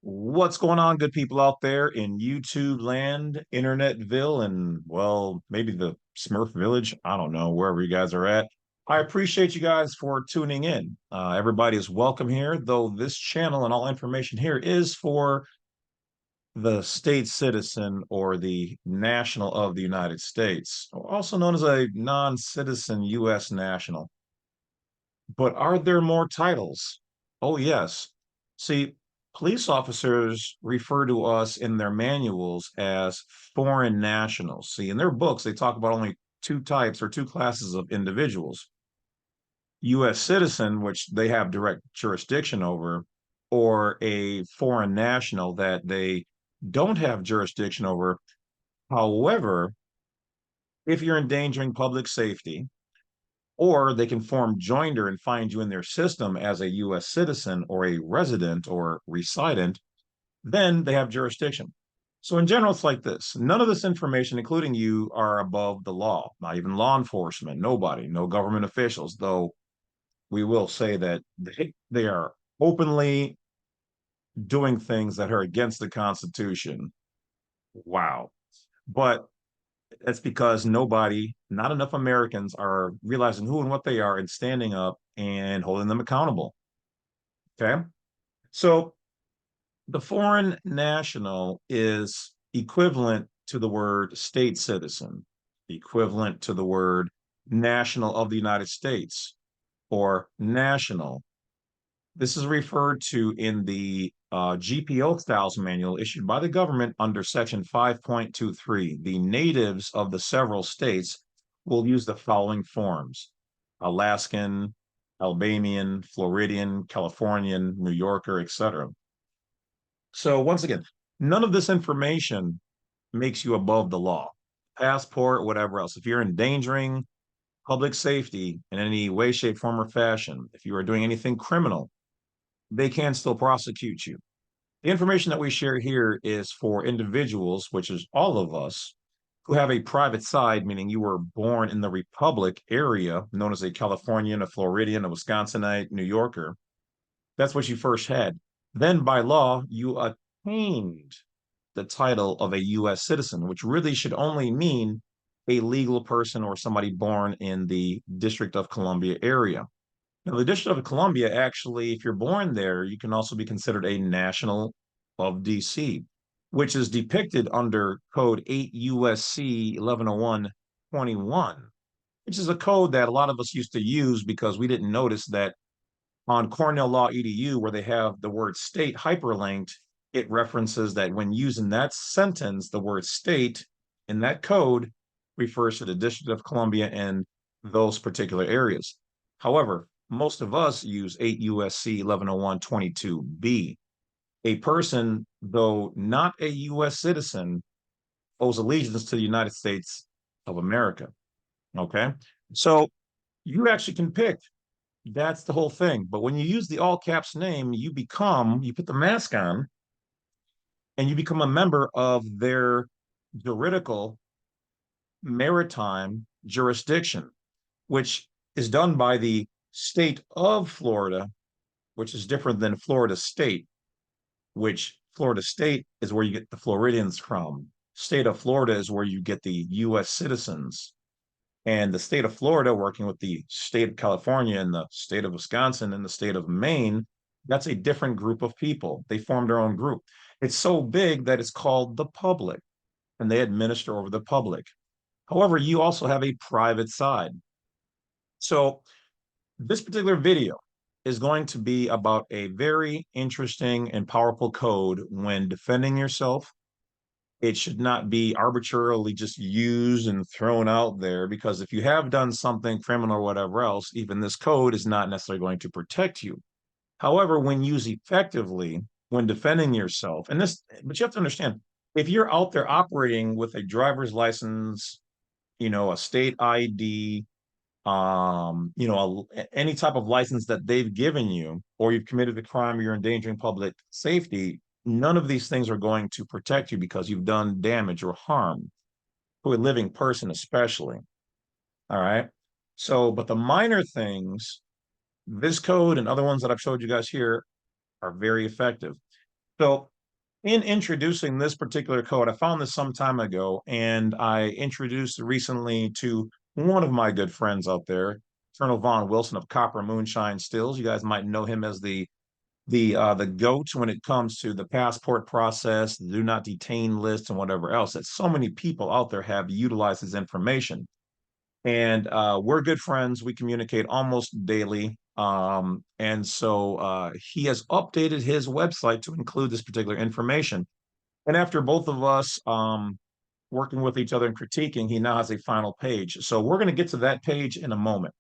What's going on, good people out there in YouTube land, Internetville, and well, maybe the Smurf Village? I don't know, wherever you guys are at. I appreciate you guys for tuning in. Everybody is welcome here, though this channel and all information here is for the state citizen or the national of the United States, also known as a non-citizen U.S. national. But are there more titles? Oh, yes. See, police officers refer to us in their manuals as foreign nationals. See, in their books, they talk about only two types or two classes of individuals: U.S. citizen, which they have direct jurisdiction over, or a foreign national that they don't have jurisdiction over. However, if you're endangering public safety, or they can form joinder and find you in their system as a U.S. citizen or a resident or resident, then they have jurisdiction. So in general, it's like this. None of this information, including you, are above the law. Not even law enforcement, nobody, no government officials, though we will say that they are openly doing things that are against the Constitution. Wow. But that's because nobody, not enough Americans are realizing who and what they are and standing up and holding them accountable. Okay. So the foreign national is equivalent to the word state citizen, equivalent to the word national of the United States or national. This is referred to in the GPO styles manual issued by the government under section 5.23. The natives of the several states will use the following forms: Alaskan, Albanian, Floridian, Californian, New Yorker, etc. So once again, none of this information makes you above the law. Passport, whatever else. If you're endangering public safety in any way, shape, form, or fashion, if you are doing anything criminal, they can still prosecute you. The information that we share here is for individuals, which is all of us, who have a private side, meaning you were born in the Republic area, known as a Californian, a Floridian, a Wisconsinite, New Yorker. That's what you first had. Then by law, you attained the title of a U.S. citizen, which really should only mean a legal person or somebody born in the District of Columbia area. Now, the District of Columbia, actually, if you're born there, you can also be considered a national of DC, which is depicted under Code 8 U.S.C. 1101-21, which is a code that a lot of us used to use because we didn't notice that on Cornell Law EDU, where they have the word state hyperlinked, it references that when using that sentence, the word state in that code refers to the District of Columbia and those particular areas. However, most of us use 8 U.S.C. 1101-22B. A person, though not a U.S. citizen, owes allegiance to the United States of America. Okay? So you actually can pick. That's the whole thing. But when you use the all caps name, you put the mask on and you become a member of their juridical maritime jurisdiction, which is done by the state of Florida, which is different than Florida state, which Florida state is where you get the Floridians from. State of Florida is where you get the U.S. citizens. And the state of Florida, working with the state of California and the state of Wisconsin and the state of Maine, that's a different group of people. They form their own group. It's so big that it's called the public, and they administer over the public. However, you also have a private side. So this particular video is going to be about a very interesting and powerful code when defending yourself. It should not be arbitrarily just used and thrown out there, because if you have done something criminal or whatever else, even this code is not necessarily going to protect you. However, when used effectively, when defending yourself, but you have to understand, if you're out there operating with a driver's license, a state ID, any type of license that they've given you, or you've committed a crime or you're endangering public safety, none of these things are going to protect you because you've done damage or harm to a living person, especially. All right. So, but the minor things, this code and other ones that I've showed you guys here, are very effective. So in introducing this particular code, I found this some time ago, and I introduced it recently to one of my good friends out there, Colonel Vaughn Wilson of Copper Moonshine Stills. You guys might know him as the goat when it comes to the passport process, the do not detain list, and whatever else. That so many people out there have utilized his information, and we're good friends. We communicate almost daily. And so he has updated his website to include this particular information. And after both of us working with each other and critiquing, he now has a final page. So we're going to get to that page in a moment.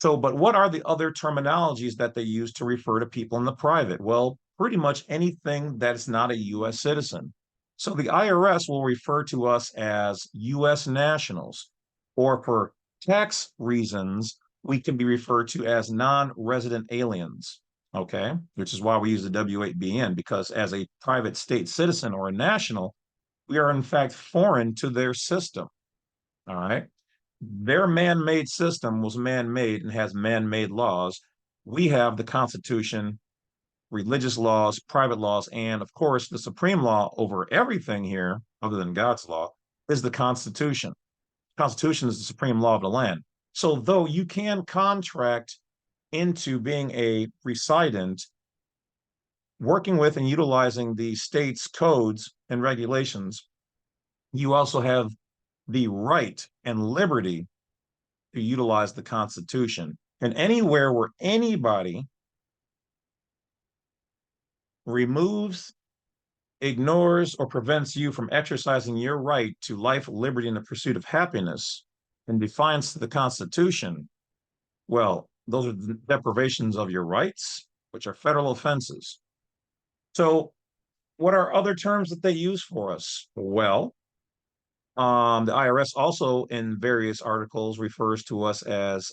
So, but what are the other terminologies that they use to refer to people in the private? Well, pretty much anything that's not a U.S. citizen. So the IRS will refer to us as U.S. nationals, or for tax reasons, we can be referred to as non-resident aliens. Okay, which is why we use the W8BN, because as a private state citizen or a national, we are in fact foreign to their system. All right. Their man-made system was man-made and has man-made laws. We have the Constitution, religious laws, private laws, and of course, the supreme law over everything here, other than God's law, is the Constitution. The Constitution is the supreme law of the land. So though you can contract into being a resident, working with and utilizing the state's codes and regulations, you also have the right and liberty to utilize the Constitution. And anywhere where anybody removes, ignores, or prevents you from exercising your right to life, liberty, and the pursuit of happiness in defiance to the Constitution, well, those are deprivations of your rights, which are federal offenses. So, what are other terms that they use for us? Well, the IRS also, in various articles, refers to us as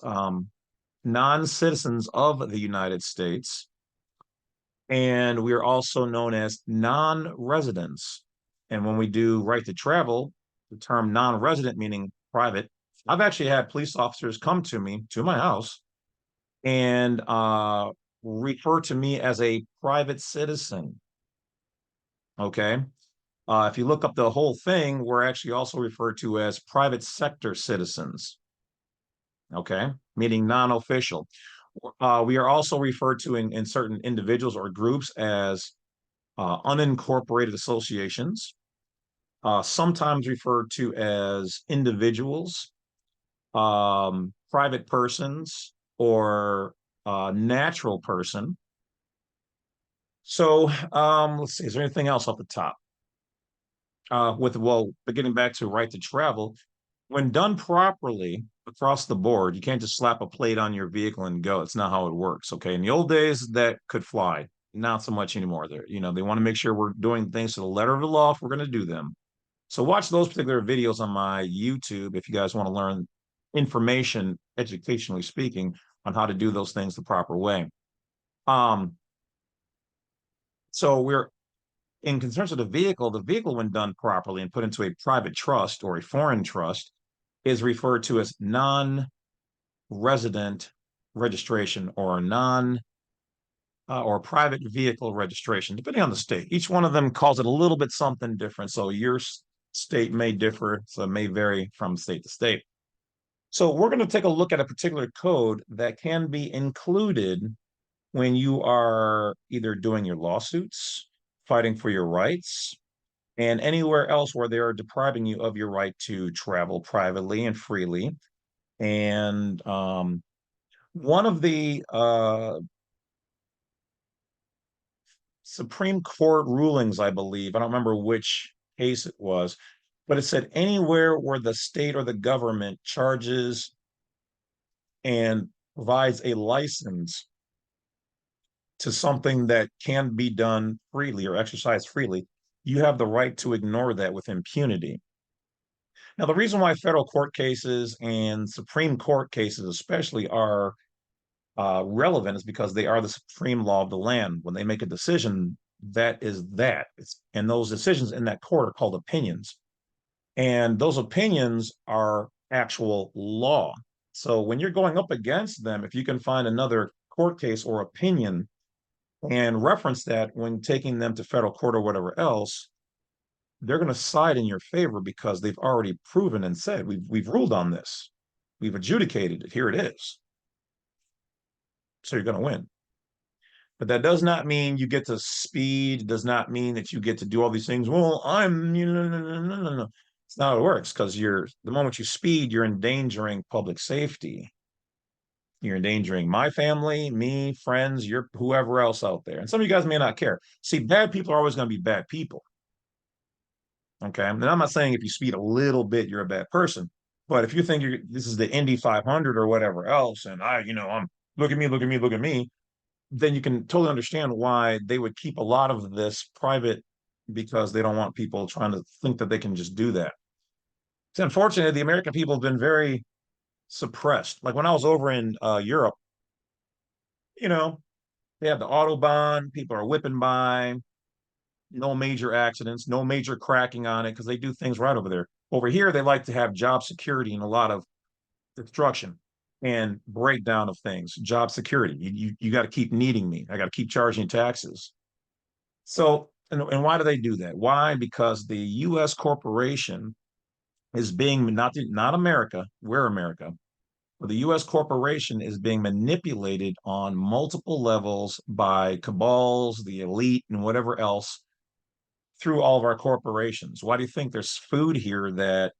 non-citizens of the United States, and we are also known as non-residents. And when we do right to travel, the term non-resident meaning private, I've actually had police officers come to me to my house and refer to me as a private citizen. Okay. If you look up the whole thing, we're actually also referred to as private sector citizens. Okay, meaning non-official. We are also referred to in certain individuals or groups as unincorporated associations, sometimes referred to as individuals, private persons, or natural person. So let's see, is there anything else off the top? But getting back to right to travel, when done properly across the board, you can't just slap a plate on your vehicle and go. It's not how it works. Okay. In the old days, that could fly. Not so much anymore. They want to make sure we're doing things to the letter of the law if we're going to do them. So watch those particular videos on my YouTube if you guys want to learn information, educationally speaking, on how to do those things the proper way. So we're in concerns of the vehicle, when done properly and put into a private trust or a foreign trust, is referred to as non-resident registration or or private vehicle registration, depending on the state. Each one of them calls it a little bit something different. So your state may differ, so it may vary from state to state. So we're going to take a look at a particular code that can be included when you are either doing your lawsuits, fighting for your rights, and anywhere else where they are depriving you of your right to travel privately and freely. And one of the Supreme Court rulings, I believe, I don't remember which case it was, but it said anywhere where the state or the government charges and provides a license to something that can be done freely or exercised freely, you have the right to ignore that with impunity. Now, the reason why federal court cases and Supreme Court cases especially are relevant is because they are the supreme law of the land. When they make a decision, that is that. And those decisions in that court are called opinions. And those opinions are actual law. So when you're going up against them, if you can find another court case or opinion and reference that when taking them to federal court or whatever else, they're going to side in your favor because they've already proven and said, we've ruled on this. We've adjudicated it. Here it is. So you're going to win. But that does not mean you get to speed. It does not mean that you get to do all these things. Well, no. It's not how it works, because the moment you speed, you're endangering public safety. You're endangering my family, me, friends, your whoever else out there. And some of you guys may not care. See, bad people are always going to be bad people. Okay. And I'm not saying if you speed a little bit, you're a bad person. But if you think this is the Indy 500 or whatever else, and I'm look at me, look at me, look at me, then you can totally understand why they would keep a lot of this private, because they don't want people trying to think that they can just do that. It's unfortunate the American people have been very suppressed. Like when I was over in Europe, you know, they have the Autobahn, people are whipping by, no major accidents, no major cracking on it because they do things right over there. Over here, they like to have job security and a lot of destruction and breakdown of things. Job security. You got to keep needing me. I got to keep charging taxes. So, and why do they do that? Why? Because the U.S. corporation is being not America. We're America. But the U.S. corporation is being manipulated on multiple levels by cabals, the elite, and whatever else through all of our corporations. Why do you think there's food here that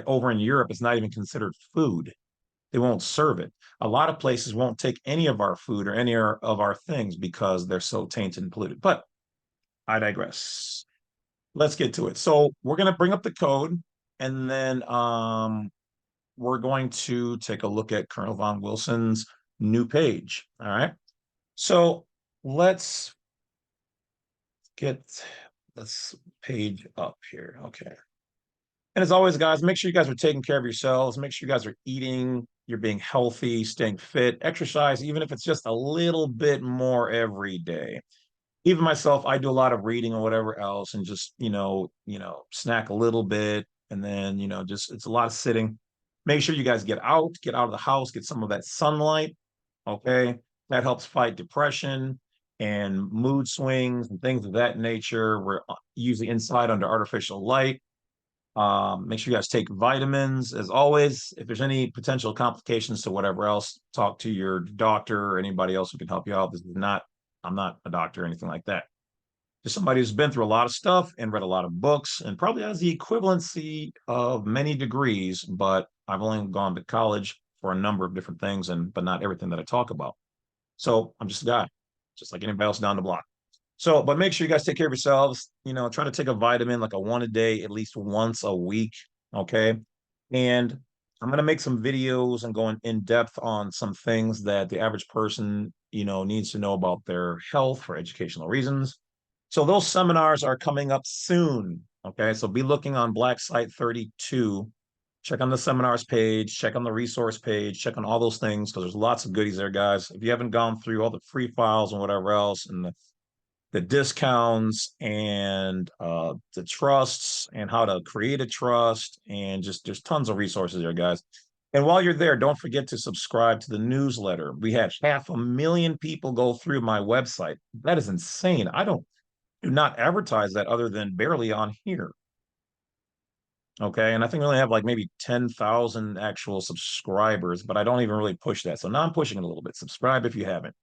over in Europe is not even considered food? They won't serve it. A lot of places won't take any of our food or any of our things because they're so tainted and polluted. But I digress. Let's get to it. So we're going to bring up the code, and then we're going to take a look at Colonel Von Wilson's new page. All right. So let's get this page up here. Okay. And as always, guys, make sure you guys are taking care of yourselves. Make sure you guys are eating, you're being healthy, staying fit, exercise, even if it's just a little bit more every day. Even myself, I do a lot of reading or whatever else, and just, snack a little bit. And then, just it's a lot of sitting. Make sure you guys get out of the house, get some of that sunlight. Okay. That helps fight depression and mood swings and things of that nature. We're usually inside under artificial light. Make sure you guys take vitamins. As always, if there's any potential complications to whatever else, talk to your doctor or anybody else who can help you out. I'm not a doctor or anything like that. Just somebody who's been through a lot of stuff and read a lot of books and probably has the equivalency of many degrees, but I've only gone to college for a number of different things, but not everything that I talk about. So I'm just a guy, just like anybody else down the block. So, but make sure you guys take care of yourselves. Try to take a vitamin, like a one a day, at least once a week. Okay. And I'm going to make some videos and going in depth on some things that the average person, needs to know about their health for educational reasons. So those seminars are coming up soon. Okay. So be looking on Black Site 32. Check on the seminars page, check on the resource page, check on all those things, because there's lots of goodies there, guys. If you haven't gone through all the free files and whatever else, and the discounts and the trusts and how to create a trust, and just there's tons of resources there, guys. And while you're there, don't forget to subscribe to the newsletter. We had 500,000 people go through my website. That is insane. I do not advertise that other than barely on here. Okay. And I think we only have like maybe 10,000 actual subscribers, but I don't even really push that. So now I'm pushing it a little bit. Subscribe if you haven't.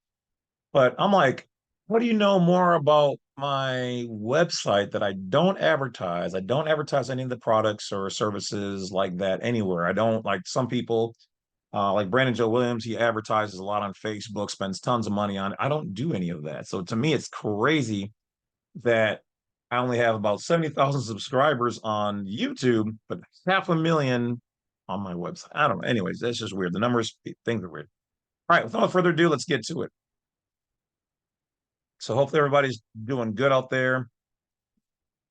But I'm like, what do you know more about my website that I don't advertise? I don't advertise any of the products or services like that anywhere. I don't, like some people, like Brandon Joe Williams, he advertises a lot on Facebook, spends tons of money on it. I don't do any of that. So to me, it's crazy that I only have about 70,000 subscribers on YouTube, but 500,000 on my website. I don't know. Anyways, that's just weird. The numbers, things are weird. All right, without further ado, let's get to it. So hopefully everybody's doing good out there.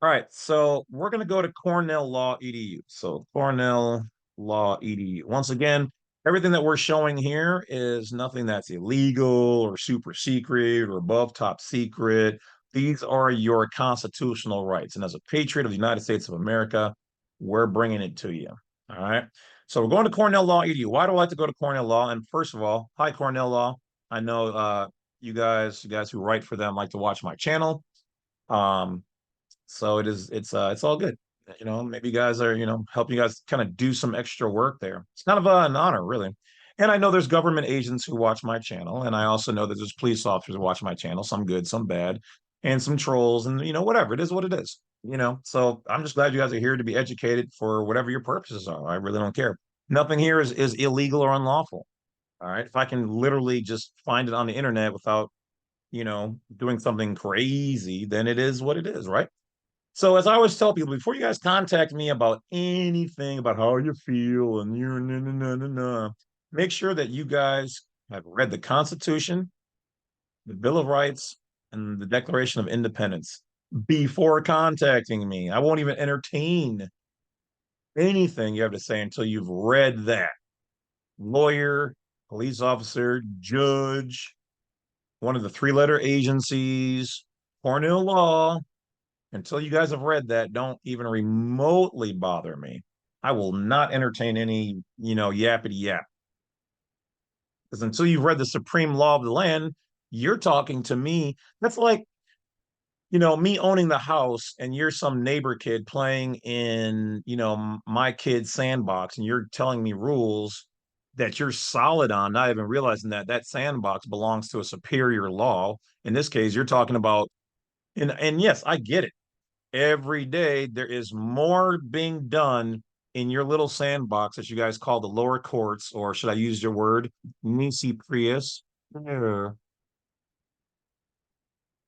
All right, so we're going to go to Cornell Law EDU. So Cornell Law EDU. Once again, everything that we're showing here is nothing that's illegal or super secret or above top secret. These are your constitutional rights. And as a patriot of the United States of America, we're bringing it to you. All right. So we're going to Cornell Law EDU. Why do I like to go to Cornell Law? And first of all, hi, Cornell Law. I know You guys who write for them like to watch my channel. Um, so it's all good. Maybe you guys are, helping you guys kind of do some extra work there. It's kind of an honor, really. And I know there's government agents who watch my channel, and I also know that there's police officers who watch my channel, some good, some bad, and some trolls, and whatever. It is what it is. So I'm just glad you guys are here to be educated for whatever your purposes are. I really don't care. Nothing here is illegal or unlawful. All right. If I can literally just find it on the internet without, doing something crazy, then it is what it is, right? So as I always tell people, before you guys contact me about anything about how you feel and you're make sure that you guys have read the Constitution, the Bill of Rights, and the Declaration of Independence before contacting me. I won't even entertain anything you have to say until you've read that. Lawyer, police officer, judge, one of the three-letter agencies, Cornell Law. Until you guys have read that, don't even remotely bother me. I will not entertain any, yappity yap. Because until you've read the supreme law of the land, you're talking to me. That's like, me owning the house and you're some neighbor kid playing in, my kid's sandbox and you're telling me rules that you're solid on, not even realizing that that sandbox belongs to a superior law. In this case, you're talking about, and yes, I get it. Every day there is more being done in your little sandbox that you guys call the lower courts, or should I use your word, Nisi Prius? Yeah.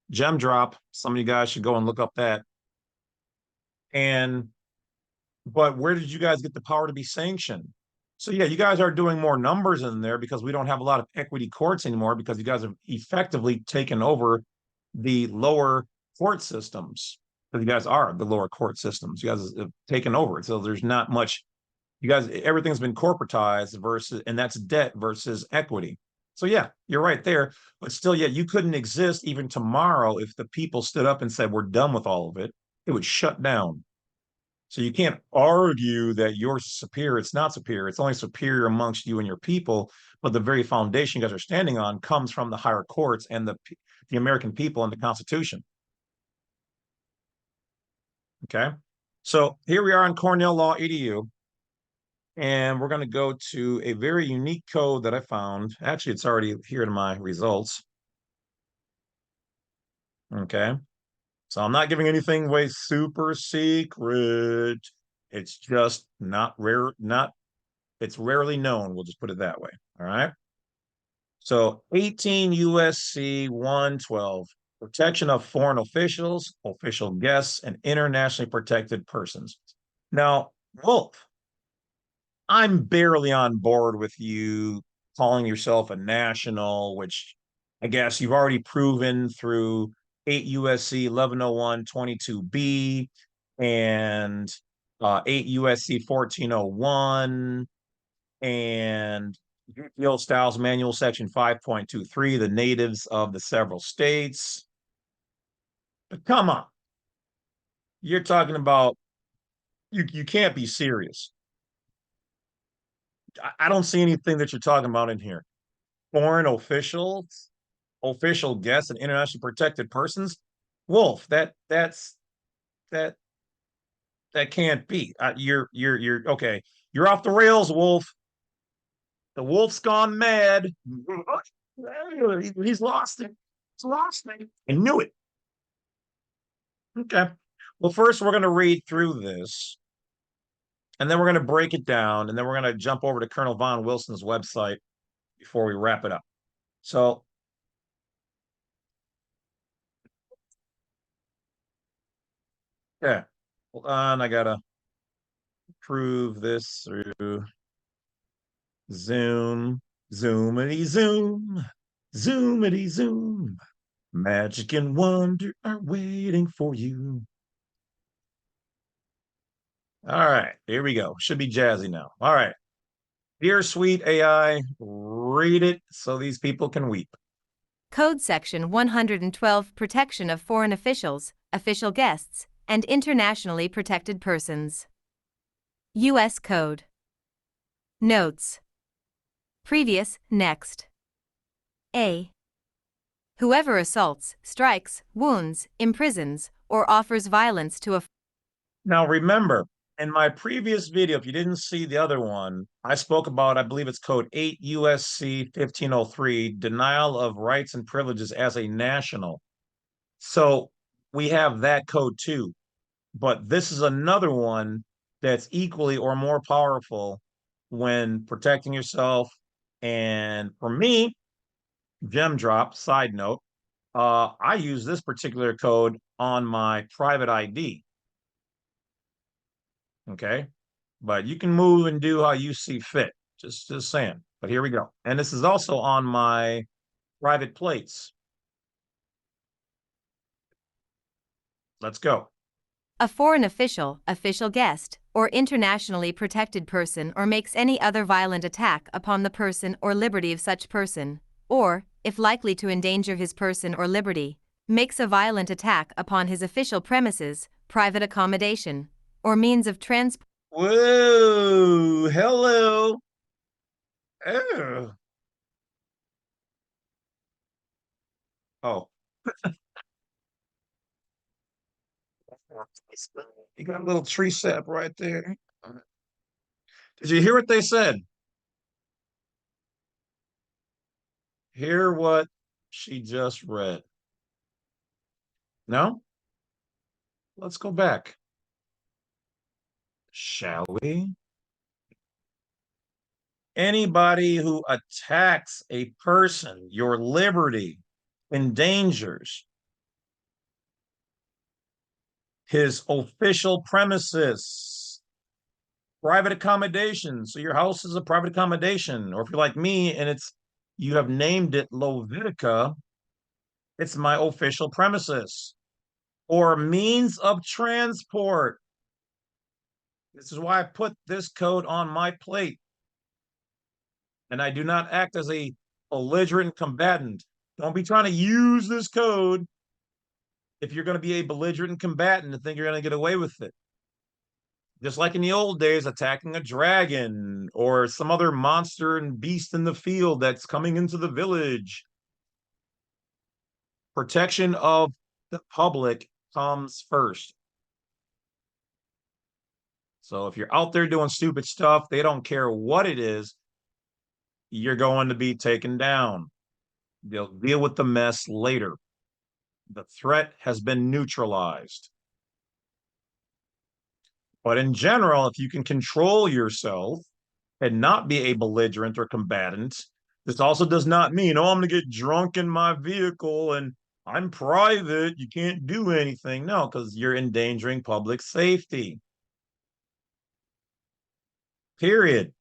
Gem drop. Some of you guys should go and look up that. And but where did you guys get the power to be sanctioned? So yeah, you guys are doing more numbers in there because we don't have a lot of equity courts anymore because you guys have effectively taken over the lower court systems. Because you guys are the lower court systems. You guys have taken over it. So there's not much, you guys, everything's been corporatized versus, and that's debt versus equity. So yeah, you're right there. But still, yeah, you couldn't exist even tomorrow if the people stood up and said, we're done with all of it. It would shut down. So you can't argue that you're superior. It's not superior. It's only superior amongst you and your people. But the very foundation you guys are standing on comes from the higher courts and the American people and the Constitution. Okay. So here we are on Cornell Law EDU. And we're going to go to a very unique code that I found. Actually, it's already here in my results. Okay. So I'm not giving anything away super secret. It's just not rare, it's rarely known. We'll just put it that way. All right. So 18 U.S.C. 112, protection of foreign officials, official guests, and internationally protected persons. Now, Wolf, I'm barely on board with you calling yourself a national, which I guess you've already proven through 8 U.S.C. 1101 22B and 8 U.S.C. 1401 and Field Styles Manual Section 5.23, the natives of the several states. But come on, you're talking about, you can't be serious. I don't see anything that you're talking about in here. Foreign officials, official guests, and internationally protected persons. Wolf, that that can't be. You're okay. You're off the rails, Wolf. The wolf's gone mad. He's lost it. He's lost it. I knew it. Okay. Well, first we're going to read through this, and then we're going to break it down, and then we're going to jump over to Colonel Von Wilson's website before we wrap it up. So, yeah. Hold on, I gotta prove this through Zoom. Zoomity zoom. Zoomity zoom. Magic and wonder are waiting for you. All right, here we go. Should be jazzy now. All right. Dear sweet AI, read it so these people can weep. Code Section 112 Protection of Foreign Officials, Official Guests, and Internationally Protected Persons. U.S. Code. Notes. Previous, next. A. Whoever assaults, strikes, wounds, imprisons, or offers violence to a Now, remember, in my previous video, if you didn't see the other one, I spoke about, I believe it's code 8 U.S.C. 1503, denial of rights and privileges as a national. So we have that code too. But this is another one that's equally or more powerful when protecting yourself. And for me, gem drop, side note, I use this particular code on my private ID. Okay. But you can move and do how you see fit. Just saying. But here we go. And this is also on my private plates. Let's go. a foreign official, official guest, or internationally protected person or makes any other violent attack upon the person or liberty of such person, or, if likely to endanger his person or liberty, makes a violent attack upon his official premises, private accommodation, or means of transport. Whoa, hello. Oh. Oh. You got a little tree sap right there. Did you hear what they said? Hear what she just read. No? Let's go back. Shall we? Anybody who attacks a person, your liberty, endangers his official premises, private accommodation. So your house is a private accommodation. Or if you're like me and you have named it Lovitica, it's my official premises. Or means of transport. This is why I put this code on my plate. And I do not act as a belligerent combatant. Don't be trying to use this code if you're going to be a belligerent combatant and think you're going to get away with it. Just like in the old days, attacking a dragon or some other monster and beast in the field that's coming into the village. Protection of the public comes first. So if you're out there doing stupid stuff, they don't care what it is, you're going to be taken down. They'll deal with the mess later. The threat has been neutralized. But in general, if you can control yourself and not be a belligerent or combatant, this also does not mean, oh, I'm going to get drunk in my vehicle and I'm private. You can't do anything. No, because you're endangering public safety. Period.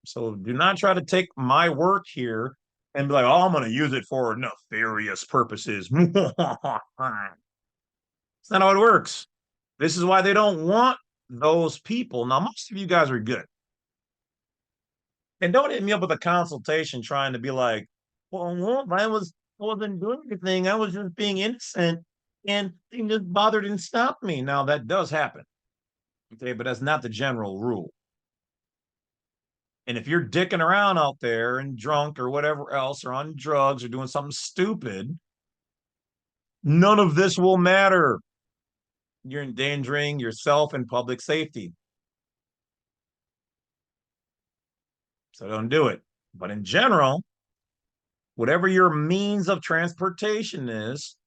So do not try to take my work here and be like, oh, I'm going to use it for nefarious purposes. It's not how it works. This is why they don't want those people. Now, most of you guys are good. And don't hit me up with a consultation trying to be like, well, I wasn't doing anything. I was just being innocent and they just bothered and stopped me. Now that does happen. Okay, but that's not the general rule. And if you're dicking around out there and drunk or whatever else, or on drugs or doing something stupid, none of this will matter. You're endangering yourself and public safety. So don't do it. But in general, whatever your means of transportation is,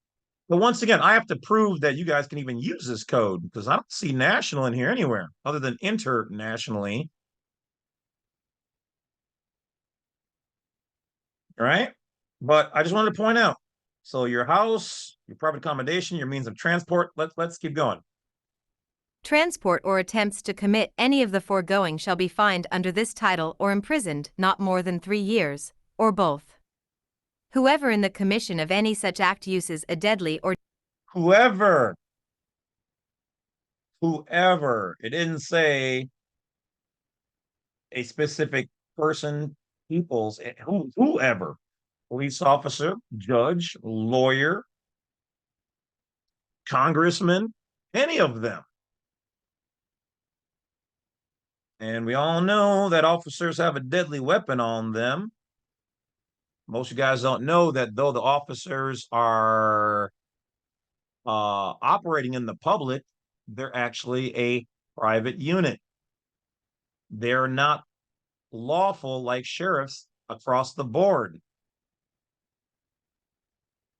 but once again, I have to prove that you guys can even use this code because I don't see national in here anywhere other than internationally. All right. But I just wanted to point out. So your house, your private accommodation, your means of transport. Let's keep going. Transport or attempts to commit any of the foregoing shall be fined under this title or imprisoned not more than 3 years, or both. Whoever in the commission of any such act uses a deadly or Whoever. It didn't say a specific person, people's, whoever. Police officer, judge, lawyer, congressman, any of them. And we all know that officers have a deadly weapon on them. most of you guys don't know that though the officers are operating in the public, they're actually a private unit. They're not lawful like sheriffs across the board.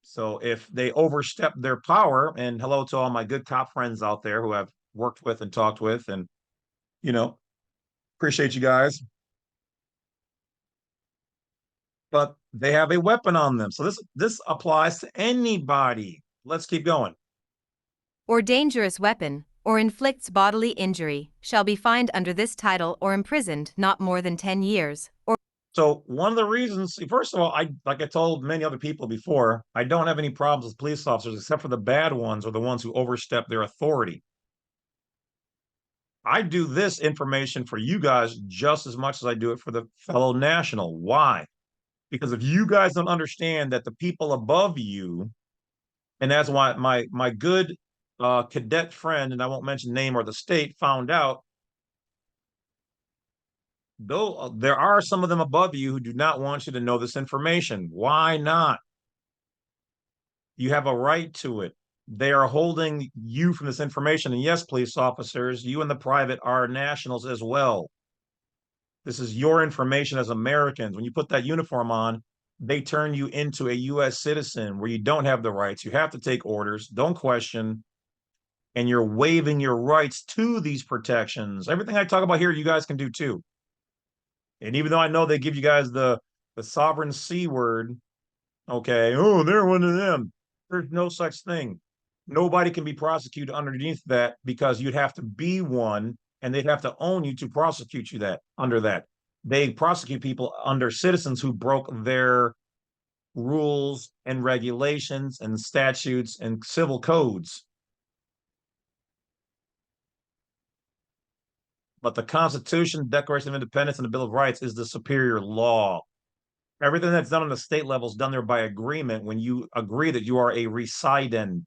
So if they overstep their power, and hello to all my good cop friends out there who I've worked with and talked with, and you know, appreciate you guys. But they have a weapon on them. So this applies to anybody. Let's keep going. or dangerous weapon, or inflicts bodily injury, shall be fined under this title or imprisoned not more than 10 years, or So one of the reasons, first of all, like I told many other people before, I don't have any problems with police officers except for the bad ones or the ones who overstep their authority. I do this information for you guys just as much as I do it for the fellow national. Why? Because if you guys don't understand that the people above you, and that's why my good cadet friend, and I won't mention name or the state, found out, though there are some of them above you who do not want you to know this information. Why not? You have a right to it. They are holding you from this information. And yes, police officers, you and the private are nationals as well. This is your information as Americans. When you put that uniform on, they turn you into a U.S. citizen where you don't have the rights. You have to take orders, don't question, and you're waiving your rights to these protections. Everything I talk about here, you guys can do too. And even though I know they give you guys the sovereign C word, okay, oh, they're one of them. There's no such thing. Nobody can be prosecuted underneath that because you'd have to be one and they'd have to own you to prosecute you that under that. They prosecute people under citizens who broke their rules and regulations and statutes and civil codes. But the Constitution, Declaration of Independence, and the Bill of Rights is the superior law. Everything that's done on the state level is done there by agreement when you agree that you are a resident,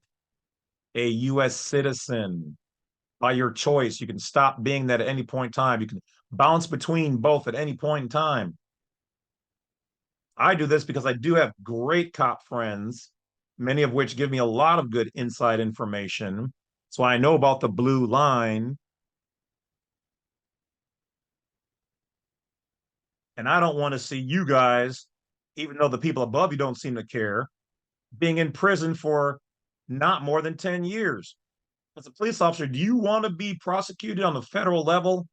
a U.S. citizen by your choice. You can stop being that at any point in time. You can bounce between both at any point in time. I do this because I do have great cop friends, many of which give me a lot of good inside information. So I know about the blue line. And I don't want to see you guys, even though the people above you don't seem to care, being in prison for not more than 10 years. As a police officer, do you want to be prosecuted on the federal level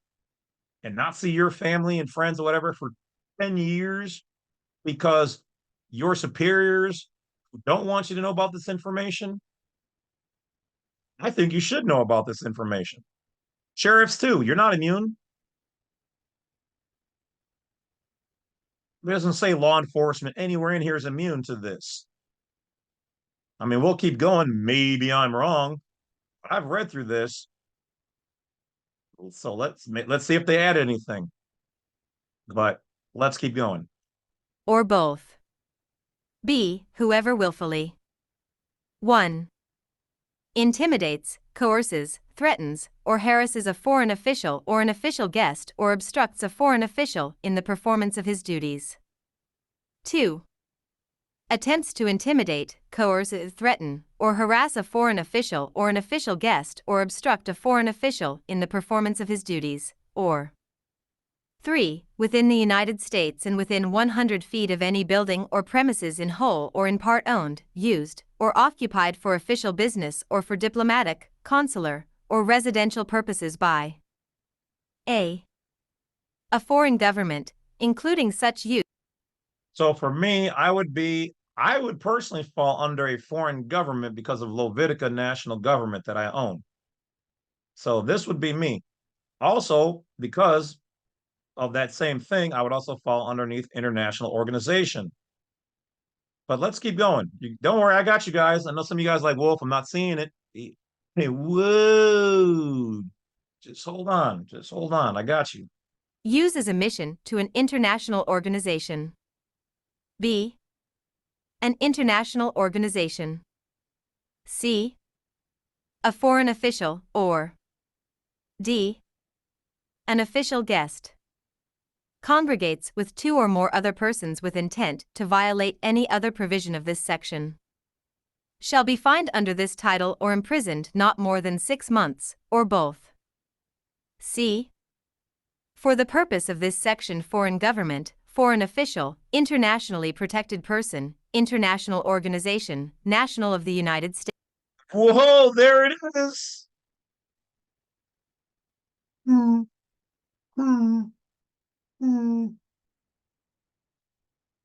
and not see your family and friends or whatever for 10 years because your superiors don't want you to know about this information? I think you should know about this information. Sheriffs, too, you're not immune. It doesn't say law enforcement anywhere in here is immune to this. I mean, we'll keep going. Maybe I'm wrong. I've read through this. So let's see if they add anything. But let's keep going. or both. B. Whoever willfully 1. Intimidates, coerces, threatens, or harasses a foreign official or an official guest or obstructs a foreign official in the performance of his duties. 2. Attempts to intimidate, coerce, threaten, or harass a foreign official or an official guest or obstruct a foreign official in the performance of his duties, or 3. Within the United States and within 100 feet of any building or premises in whole or in part owned, used, or occupied for official business or for diplomatic, consular, or residential purposes by a foreign government, including such use. So for me, I would personally fall under a foreign government because of Levitica national government that I own. So this would be me. Also, because of that same thing, I would also fall underneath international organization. But let's keep going. Don't worry, I got you guys. I know some of you guys like Wolf. I'm not seeing it. Hey, whoa. Just hold on. Just hold on. I got you. Use as a mission to an international organization. B. An international organization. C. A foreign official, or D. An official guest. congregates with two or more other persons with intent to violate any other provision of this section, shall be fined under this title or imprisoned not more than 6 months, or both. C. For the purpose of this section, foreign government, foreign official, internationally protected person, international organization, national of the United States. Whoa, there it is.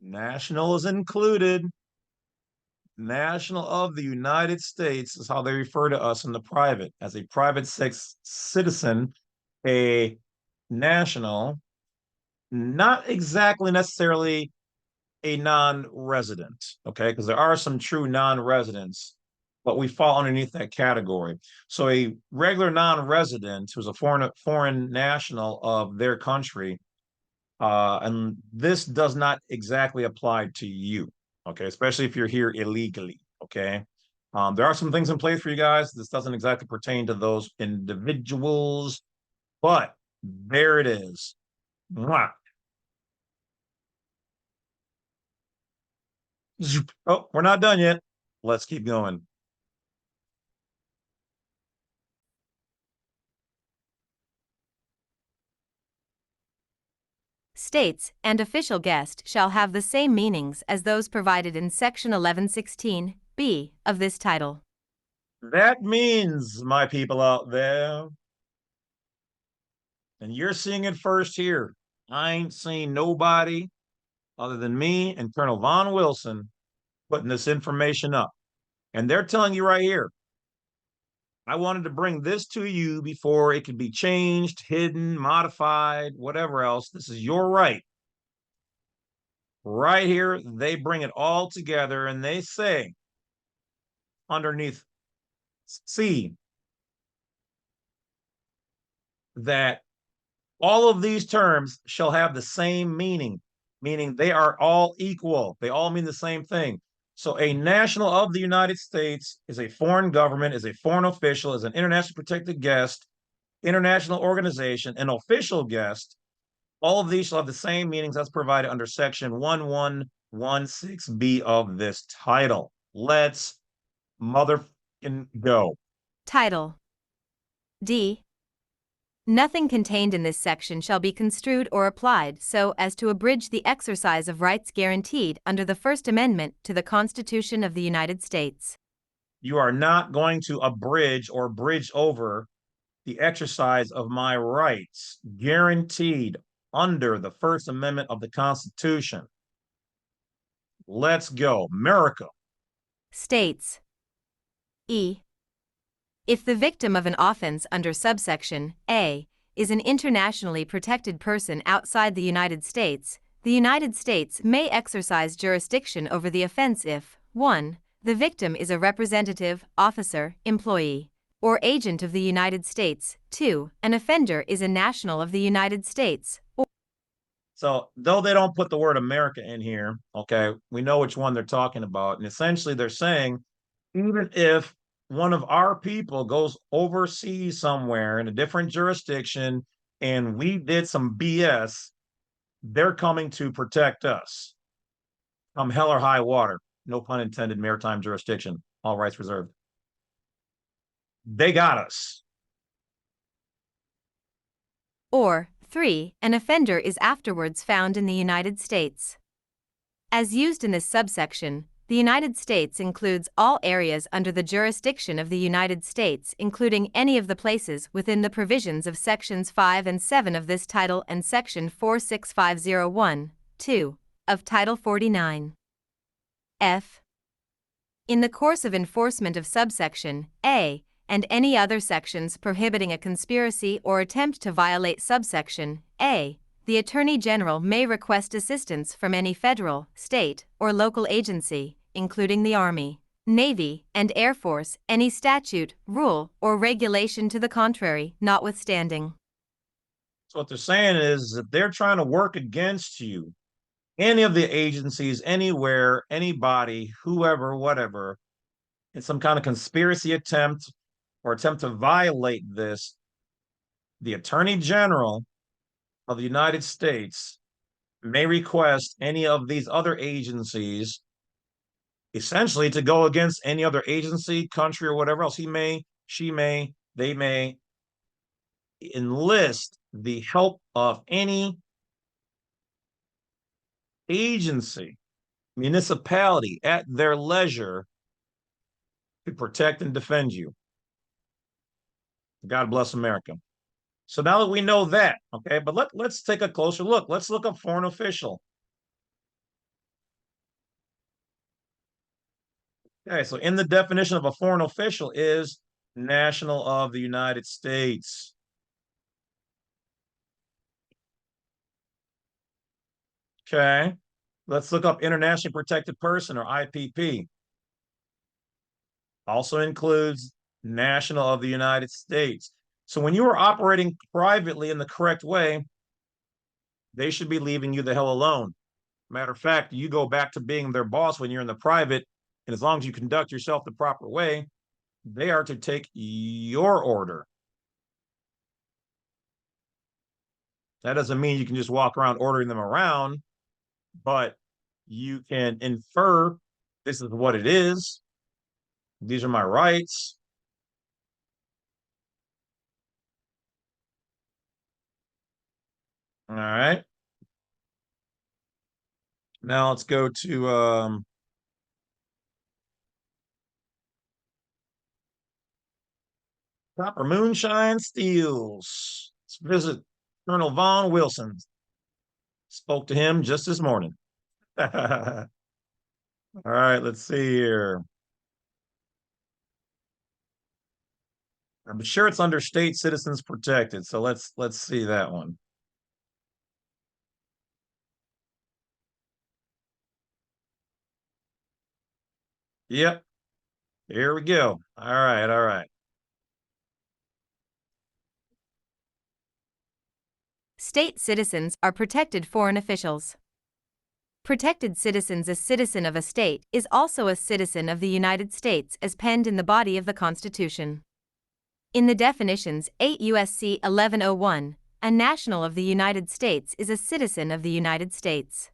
National is included. National of the United States is how they refer to us in the private. As a private citizen, a national, not exactly necessarily a non-resident, okay? Because there are some true non-residents, but we fall underneath that category. So a regular non-resident who's a foreign national of their country, and this does not exactly apply to you, okay? Especially if you're here illegally, okay? There are some things in place for you guys. This doesn't exactly pertain to those individuals, but there it is. Mwah. Oh, we're not done yet. Let's keep going. States and official guest shall have the same meanings as those provided in section 1116b of this title. That means, my people out there, and you're seeing it first here. I ain't seen nobody other than me and Colonel Von Wilson putting this information up. And they're telling you right here, I wanted to bring this to you before it could be changed, hidden, modified, whatever else. This is your right. Right here, they bring it all together and they say underneath C that all of these terms shall have the same meaning, meaning they are all equal. They all mean the same thing. So a national of the United States is a foreign government, is a foreign official, is an internationally protected guest, international organization, an official guest. All of these shall have the same meanings as provided under section 1116B of this title. Let's motherfucking go. Title D. Nothing contained in this section shall be construed or applied so as to abridge the exercise of rights guaranteed under the First Amendment to the Constitution of the United States. You are not going to abridge or bridge over the exercise of my rights guaranteed under the First Amendment of the Constitution. Let's go. America. States E. If the victim of an offense under subsection A is an internationally protected person outside the United States may exercise jurisdiction over the offense if 1. The victim is a representative, officer, employee, or agent of the United States. 2. An offender is a national of the United States. So, though they don't put the word America in here, okay, we know which one they're talking about. And essentially, they're saying even if one of our people goes overseas somewhere in a different jurisdiction and we did some BS, they're coming to protect us. Come hell or high water. No pun intended, maritime jurisdiction. All rights reserved. They got us. Or 3. An offender is afterwards found in the United States. As used in this subsection, the United States includes all areas under the jurisdiction of the United States, including any of the places within the provisions of Sections 5 and 7 of this title and Section 46501, 2, of Title 49. F. In the course of enforcement of subsection A, and any other sections prohibiting a conspiracy or attempt to violate subsection A, the Attorney General may request assistance from any federal, state, or local agency, including the Army, Navy, and Air Force, any statute, rule, or regulation to the contrary notwithstanding. So what they're saying is that they're trying to work against you. Any of the agencies, anywhere, anybody, whoever, whatever, in some kind of conspiracy attempt or attempt to violate this, the Attorney General of the United States may request any of these other agencies essentially to go against any other agency, country, or whatever else. He may, she may, they may enlist the help of any agency, municipality at their leisure to protect and defend you. God bless America. So now that we know that, okay, but let's take a closer look. Let's look up foreign official. Okay, so in the definition of a foreign official is national of the United States. Okay, let's look up internationally protected person or IPP. Also includes national of the United States. So when you are operating privately in the correct way, they should be leaving you the hell alone. Matter of fact, you go back to being their boss when you're in the private, and as long as you conduct yourself the proper way, they are to take your order. That doesn't mean you can just walk around ordering them around, but you can infer this is what it is. These are my rights. All right. Now let's go to Copper Moonshine Steels. Let's visit Colonel Vaughn Wilson. Spoke to him just this morning. All right, let's see here. I'm sure it's under state citizens protected. So let's see that one. Yep. Here we go. All right, all right. State citizens are protected foreign officials. Protected citizens. A citizen of a state is also a citizen of the United States as penned in the body of the Constitution. In the definitions 8 U.S.C. 1101, a national of the United States is a citizen of the United States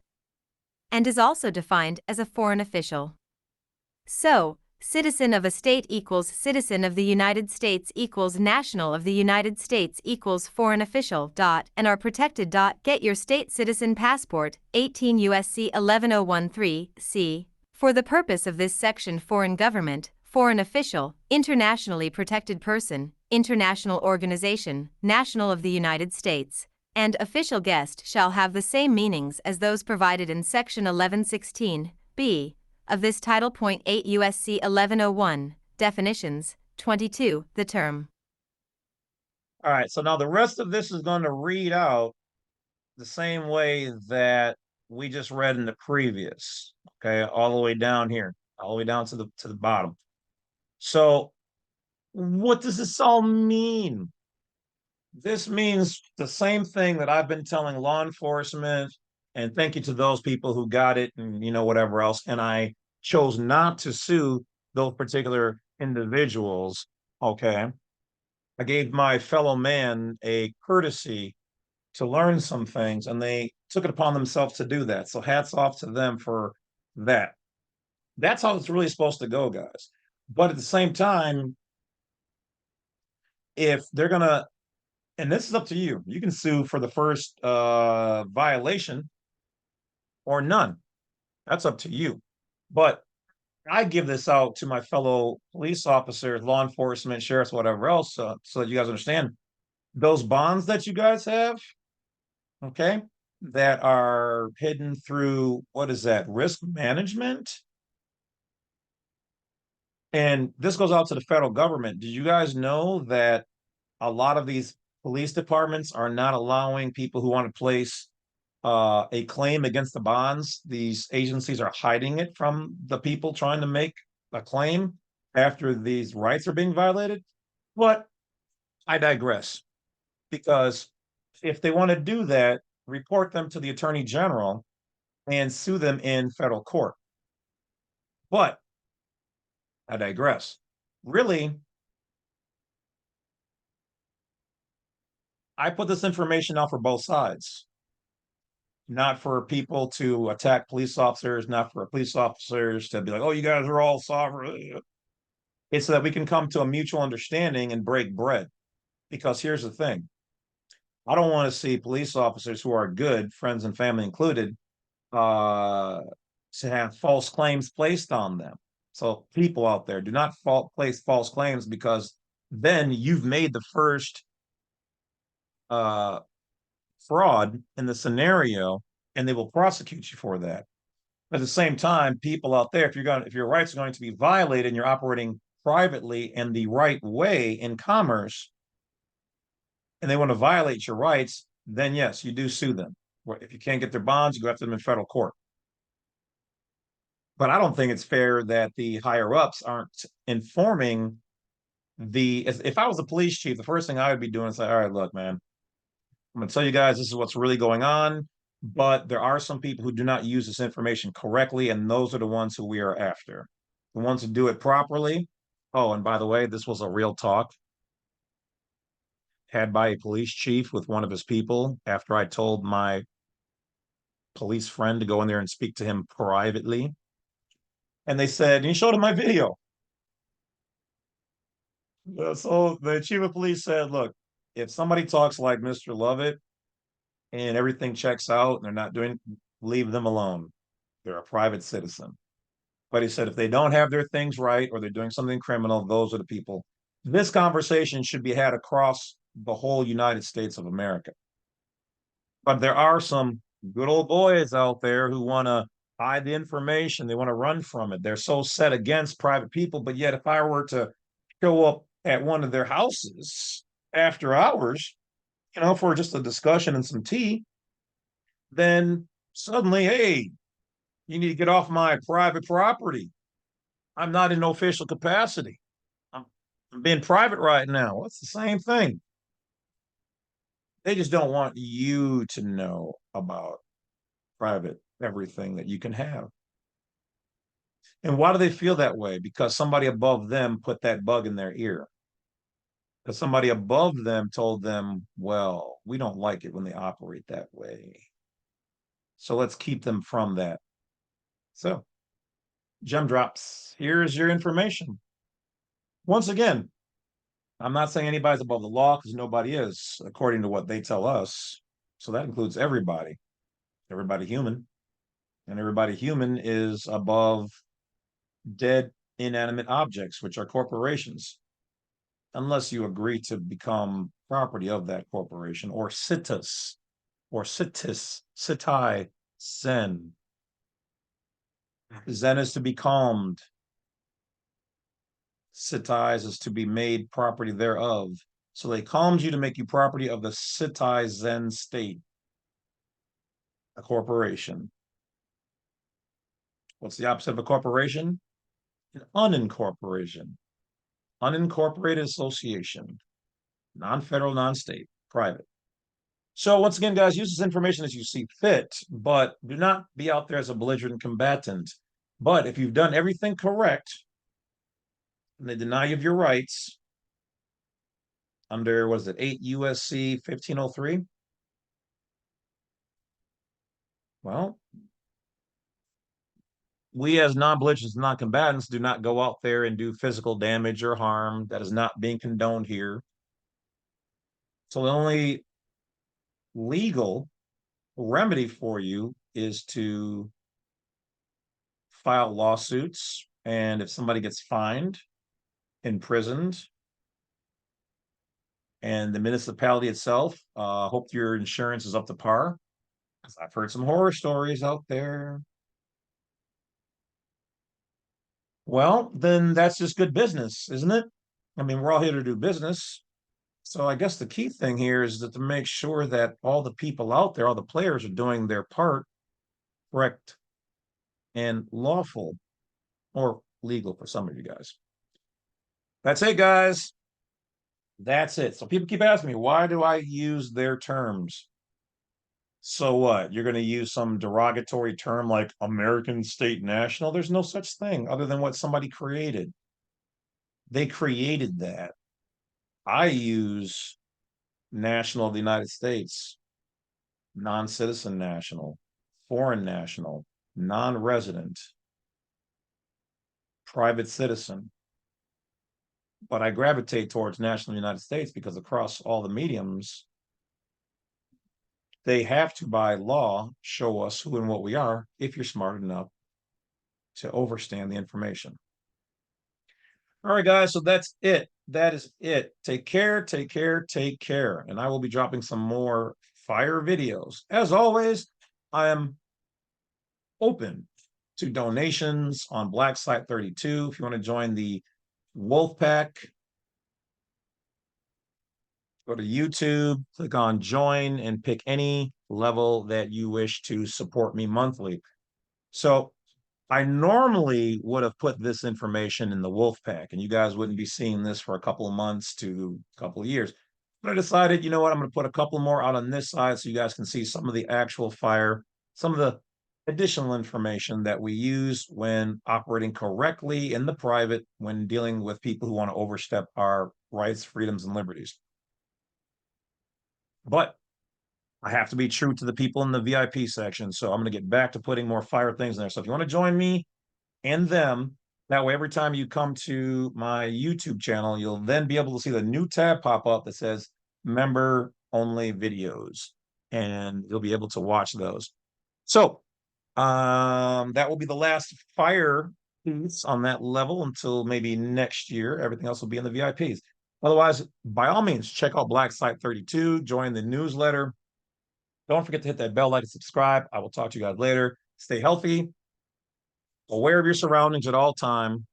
and is also defined as a foreign official. So, citizen of a state equals citizen of the United States equals national of the United States equals foreign official. And are protected. Get your state citizen passport, 18 U.S.C. 11013, c. For the purpose of this section, foreign government, foreign official, internationally protected person, international organization, national of the United States, and official guest shall have the same meanings as those provided in section 1116, b. of this title. 8 U.S.C. 1101, definitions, 22, the term. All right, so now the rest of this is going to read out the same way that we just read in the previous, okay, all the way down here, all the way down to the bottom. So what does this all mean? This means the same thing that I've been telling law enforcement, and thank you to those people who got it and whatever else. And I chose not to sue those particular individuals. Okay. I gave my fellow man a courtesy to learn some things, and they took it upon themselves to do that. So hats off to them for that. That's how it's really supposed to go, guys. But at the same time, if they're gonna, and this is up to you, you can sue for the first violation or none. That's up to you. But I give this out to my fellow police officers, law enforcement, sheriffs, whatever else, so that you guys understand those bonds that you guys have, okay, that are hidden through what is that, risk management? And this goes out to the federal government. Did you guys know that a lot of these police departments are not allowing people who want to place a claim against the bonds? These agencies are hiding it from the people trying to make a claim after these rights are being violated. But I digress, because if they want to do that, report them to the attorney general and sue them in federal court. But I digress. Really, I put this information out for both sides. not for people to attack police officers, not for police officers to be like, oh, you guys are all sovereign. It's so that we can come to a mutual understanding and break bread. Because here's the thing, I don't want to see police officers who are good, friends and family included, uh, to have false claims placed on them. So people out there, do not place false claims, because then you've made the first uh, fraud in the scenario, and they will prosecute you for that. At the same time, people out there, if your rights are going to be violated and you're operating privately and the right way in commerce, and they want to violate your rights, then yes, you do sue them. If you can't get their bonds, you go after them in federal court. But I don't think it's fair that the higher ups aren't informing the. If I was a police chief, the first thing I would be doing is say, all right, look, man, I'm going to tell you guys this is what's really going on. But there are some people who do not use this information correctly, and those are the ones who we are after. The ones who do it properly. Oh, and by the way, this was a real talk had by a police chief with one of his people after I told my police friend to go in there and speak to him privately. And they said, and he showed him my video. So the chief of police said, look, if somebody talks like Mr. Lovett and everything checks out and they're not doing, leave them alone. They're a private citizen. But he said, if they don't have their things right or they're doing something criminal, those are the people. This conversation should be had across the whole United States of America. But there are some good old boys out there who want to hide the information. They want to run from it. They're so set against private people. But yet, if I were to show up at one of their houses after hours, for just a discussion and some tea, then suddenly, hey, you need to get off my private property. I'm not in official capacity. I'm, I'm being private right now. Well, it's the same thing. They just don't want you to know about private everything that you can have. And why do they feel that way? Because somebody above them put that bug in their ear. Because somebody above them told them, well, we don't like it when they operate that way. So let's keep them from that. So, gem drops. Here's your information. Once again, I'm not saying anybody's above the law, because nobody is, according to what they tell us. So that includes everybody, everybody human. And everybody human is above dead inanimate objects, which are corporations, unless you agree to become property of that corporation, or situs, sitai, zen. Zen is to be calmed. Sitais is to be made property thereof. So they calmed you to make you property of the sitai zen state, a corporation. What's the opposite of a corporation? An unincorporation. Unincorporated association. Non-federal, non-state, private. So once again, guys, use this information as you see fit, but do not be out there as a belligerent combatant. But if you've done everything correct and they deny you of your rights under, was it 8 U.S.C. 1503? Well, we as non-belligerents, non-combatants do not go out there and do physical damage or harm. That is not being condoned here. So the only legal remedy for you is to file lawsuits, and if somebody gets fined, imprisoned, and the municipality itself, hope your insurance is up to par. I've heard some horror stories out there. Well, then that's just good business, isn't it? I mean, we're all here to do business. So I guess the key thing here is that to make sure that all the people out there, all the players, are doing their part correct and lawful, or legal for some of you guys. That's it, guys. That's it. So people keep asking me, why do I use their terms? So what? You're going to use some derogatory term like American state national? There's no such thing other than what somebody created. They created that. I use national of the United States. non-citizen national, foreign national, non-resident, private citizen. But I gravitate towards national United States because across all the mediums, they have to, by law, show us who and what we are if you're smart enough to overstand the information. All right, guys, so that's it. That is it. Take care, take care, take care. And I will be dropping some more fire videos. As always, I am open to donations on Black Site 32. If you want to join the Wolf Pack, go to YouTube, click on join, and pick any level that you wish to support me monthly. So I normally would have put this information in the Wolf Pack, and you guys wouldn't be seeing this for a couple of months to a couple of years. But I decided, you know what, I'm going to put a couple more out on this side so you guys can see some of the actual fire, some of the additional information that we use when operating correctly in the private when dealing with people who want to overstep our rights, freedoms, and liberties. But I have to be true to the people in the VIP section. So I'm going to get back to putting more fire things in there. So if you want to join me and them, that way every time you come to my YouTube channel, you'll then be able to see the new tab pop up that says member only videos, and you'll be able to watch those. So that will be the last fire piece on that level until maybe next year. Everything else will be in the VIPs. Otherwise, by all means, check out Black Site 32, join the newsletter. Don't forget to hit that bell, like, and subscribe. I will talk to you guys later. Stay healthy, aware of your surroundings at all time.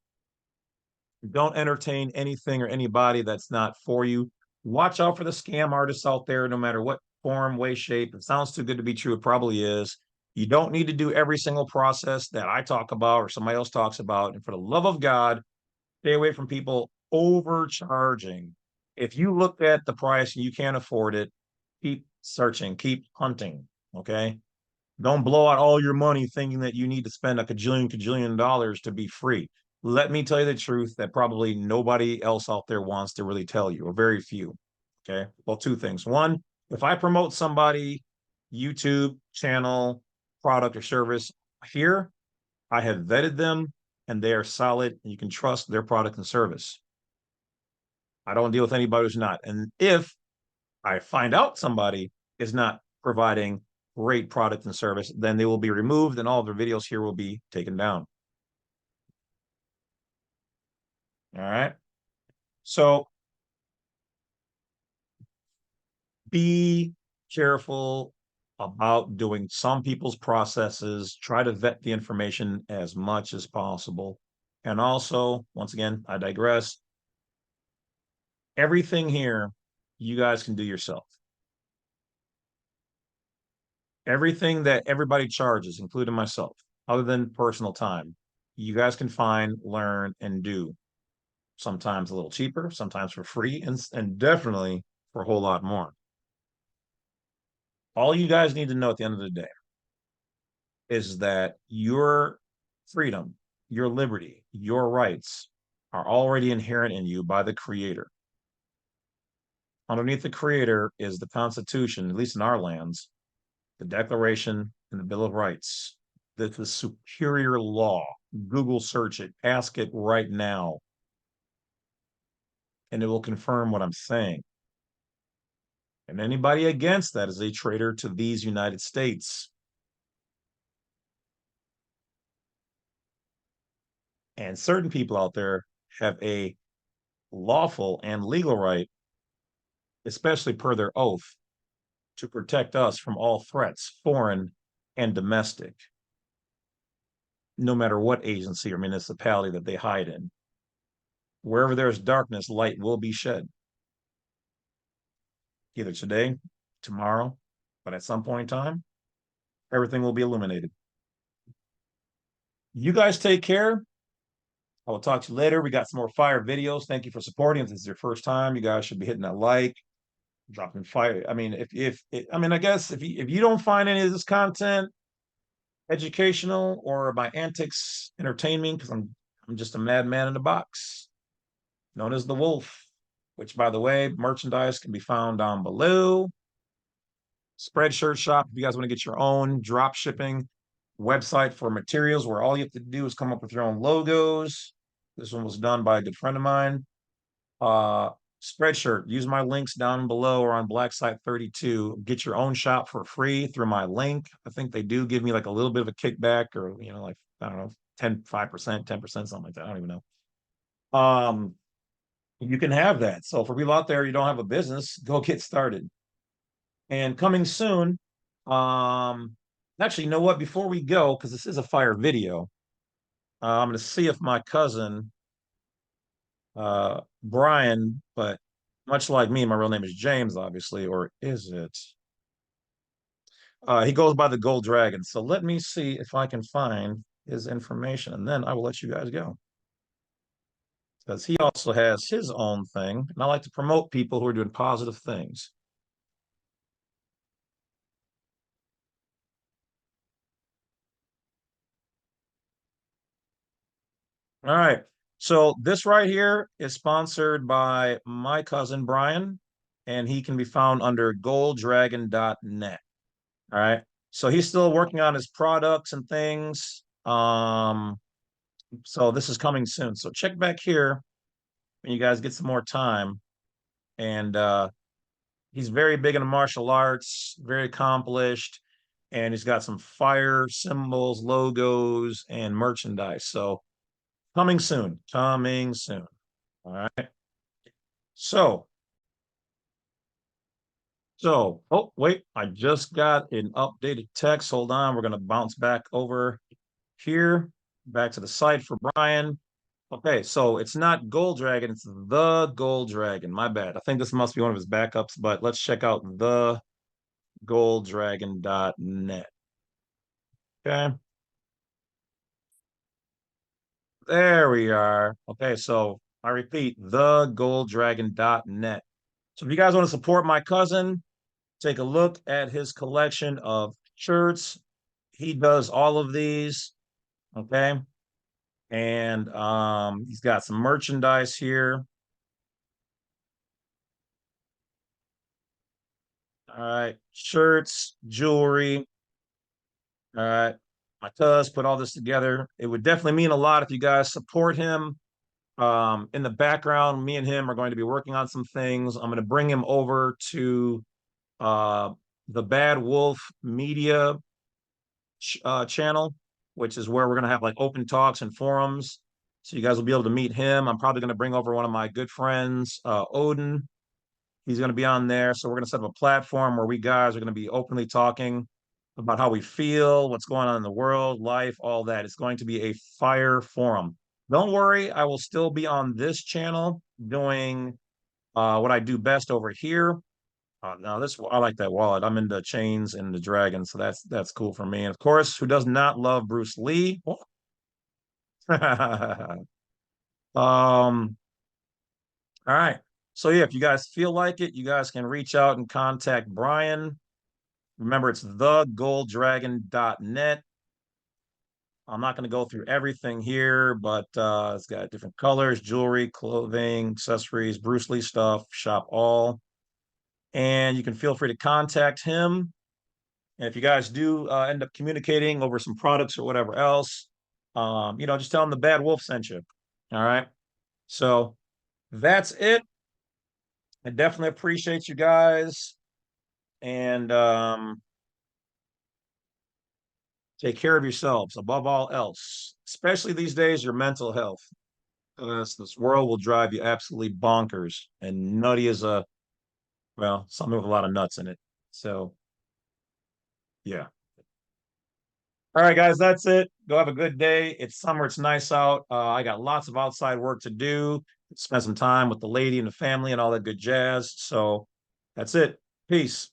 Don't entertain anything or anybody that's not for you. Watch out for the scam artists out there, no matter what form, way, shape. It sounds too good to be true. It probably is. You don't need to do every single process that I talk about or somebody else talks about. And for the love of God, stay away from people overcharging. If you look at the price and you can't afford it, keep searching, keep hunting. Okay. Don't blow out all your money thinking that you need to spend a cajillion dollars to be free. Let me tell you the truth that probably nobody else out there wants to really tell you, or very few. Okay. Well, two things. One, if I promote somebody, YouTube channel, product, or service here, I have vetted them and they are solid and you can trust their product and service. I don't deal with anybody who's not. And if I find out somebody is not providing great product and service, then they will be removed and all of their videos here will be taken down. All right. So be careful about doing some people's processes. Try to vet the information as much as possible. And also, once again, I digress. Everything here you guys can do yourself. Everything that everybody charges, including myself, other than personal time, you guys can find, learn, and do. Sometimes a little cheaper, sometimes for free, and definitely for a whole lot more. All you guys need to know at the end of the day is that your freedom, your liberty, your rights are already inherent in you by the Creator. Underneath the Creator is the Constitution, at least in our lands, the Declaration and the Bill of Rights. That's the superior law. Google search it, ask it right now, and it will confirm what I'm saying. And anybody against that is a traitor to these United States. And certain people out there have a lawful and legal right, especially per their oath, to protect us from all threats, foreign and domestic, no matter what agency or municipality that they hide in. Wherever there is darkness, light will be shed. Either today, tomorrow, but at some point in time, everything will be illuminated. You guys take care. I will talk to you later. We got some more fire videos. Thank you for supporting. If this is your first time, you guys should be hitting that like, dropping fire. I mean, I guess if you don't find any of this content educational or my antics entertaining, because I'm just a madman in a box, known as the Wolf, which by the way, merchandise can be found down below. Spreadshirt shop. If you guys want to get your own drop shipping website for materials where all you have to do is come up with your own logos. This one was done by a good friend of mine. Uh, Spreadshirt. Use my links down below or on Black Site 32. Get your own shop for free through my link. I think they do give me like a little bit of a kickback, or like I don't know, 5%, 10%, something like that. I don't even know. You can have that. So for people out there, you don't have a business, go get started. And coming soon, actually, you know what? Before we go, because this is a fire video, I'm going to see if my cousin, Brian, but much like me, my real name is James, obviously, or is it? He goes by the Gold Dragon. So let me see if I can find his information, and then I will let you guys go. Because he also has his own thing, and I like to promote people who are doing positive things. All right. So this right here is sponsored by my cousin Brian, and he can be found under golddragon.net. All right. So he's still working on his products and things. So this is coming soon. So check back here when you guys get some more time. And he's very big into martial arts, very accomplished, and he's got some fire symbols, logos, and merchandise. So coming soon, coming soon. All right. So, oh, wait, I just got an updated text. Hold on. We're going to bounce back over here, back to the site for Brian. Okay, so it's not Gold Dragon, it's the Gold Dragon. My bad. I think this must be one of his backups, but let's check out the golddragon.net. Okay, there we are. Okay, so I repeat, the golddragon.net. So if you guys want to support my cousin, take a look at his collection of shirts. He does all of these. Okay. And he's got some merchandise here. All right. Shirts, jewelry. All right. My cuz put all this together. It would definitely mean a lot if you guys support him. In the background, me and him are going to be working on some things. I'm going to bring him over to uh, the Badwolf Media channel, which is where we're going to have like open talks and forums. So you guys will be able to meet him. I'm probably going to bring over one of my good friends, Odin. He's going to be on there. So we're going to set up a platform where we guys are going to be openly talking about how we feel, what's going on in the world, life, all that. It's going to be a fire forum. Don't worry, I will still be on this channel doing what I do best over here. Now this I like that wallet. I'm into chains and the dragons, so that's cool for me. And of course, who does not love Bruce Lee? All right. So yeah, if you guys feel like it, you guys can reach out and contact Brian. Remember, it's thegolddragon.net. I'm not going to go through everything here, but it's got different colors, jewelry, clothing, accessories, Bruce Lee stuff, shop all. And you can feel free to contact him. And if you guys do end up communicating over some products or whatever else, just tell him the Bad Wolf sent you. All right. So that's it. I definitely appreciate you guys. And take care of yourselves above all else, especially these days, your mental health. This world will drive you absolutely bonkers and nutty as something with a lot of nuts in it. So, yeah. All right, guys, that's it. Go have a good day. It's summer. It's nice out. I got lots of outside work to do. Spend some time with the lady and the family and all that good jazz. So that's it. Peace.